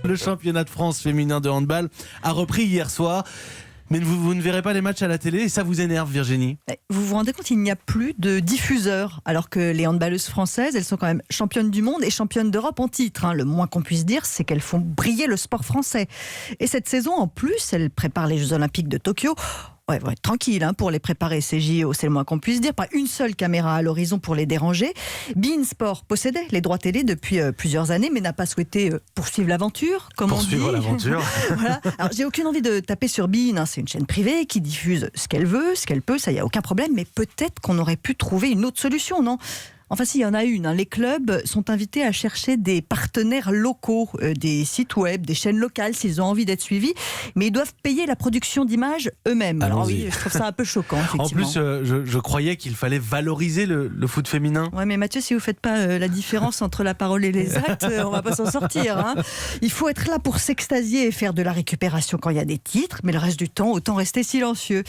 Le championnat de France féminin de handball a repris hier soir. Mais vous ne verrez pas les matchs à la télé et ça vous énerve, Virginie? Vous vous rendez compte, il n'y a plus de diffuseurs, alors que les handballeuses françaises, elles sont quand même championnes du monde et championnes d'Europe en titre. Le moins qu'on puisse dire, c'est qu'elles font briller le sport français. Et cette saison, en plus, elles préparent les Jeux Olympiques de Tokyo. Ouais, tranquille pour les préparer, ces JO, c'est le moins qu'on puisse dire. Pas une seule caméra à l'horizon pour les déranger. beIN Sport possédait les droits télé depuis plusieurs années, mais n'a pas souhaité poursuivre l'aventure, comme on dit. Poursuivre l'aventure. Voilà. Alors, j'ai aucune envie de taper sur beIN. C'est une chaîne privée qui diffuse ce qu'elle veut, ce qu'elle peut, ça y a aucun problème. Mais peut-être qu'on aurait pu trouver une autre solution, non ? Enfin, si, il y en a une. Les clubs sont invités à chercher des partenaires locaux, des sites web, des chaînes locales, s'ils ont envie d'être suivis. Mais ils doivent payer la production d'images eux-mêmes. Alors oui, je trouve ça un peu choquant, effectivement. En plus, je croyais qu'il fallait valoriser le foot féminin. Ouais, mais Mathieu, si vous ne faites pas la différence entre la parole et les actes, on ne va pas s'en sortir. Il faut être là pour s'extasier et faire de la récupération quand il y a des titres, mais le reste du temps, autant rester silencieux.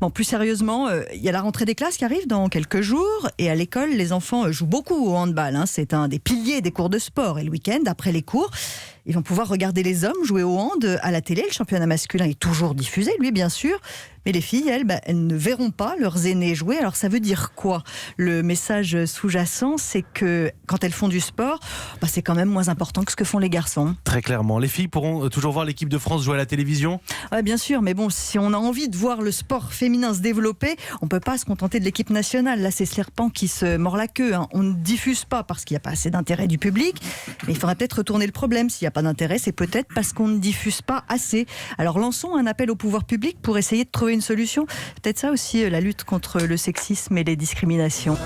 Bon, plus sérieusement, il y a la rentrée des classes qui arrive dans quelques jours. Et à l'école, les enfants jouent beaucoup au handball. C'est un des piliers des cours de sport. Et le week-end, après les cours, ils vont pouvoir regarder les hommes jouer au hand à la télé. Le championnat masculin est toujours diffusé, lui, bien sûr. Mais les filles, elles ne verront pas leurs aînés jouer. Alors ça veut dire quoi ? Le message sous-jacent, c'est que quand elles font du sport, c'est quand même moins important que ce que font les garçons. Très clairement. Les filles pourront toujours voir l'équipe de France jouer à la télévision ? Ouais, bien sûr, mais bon, si on a envie de voir le sport féminin se développer, on ne peut pas se contenter de l'équipe nationale. Là, c'est Serpent qui se mord la queue. On ne diffuse pas parce qu'il n'y a pas assez d'intérêt du public. Mais il faudra peut-être retourner le problème. S'il n'y a pas d'intérêt, c'est peut-être parce qu'on ne diffuse pas assez. Alors lançons un appel au pouvoir public pour essayer de trouver une solution. Peut-être ça aussi, la lutte contre le sexisme et les discriminations.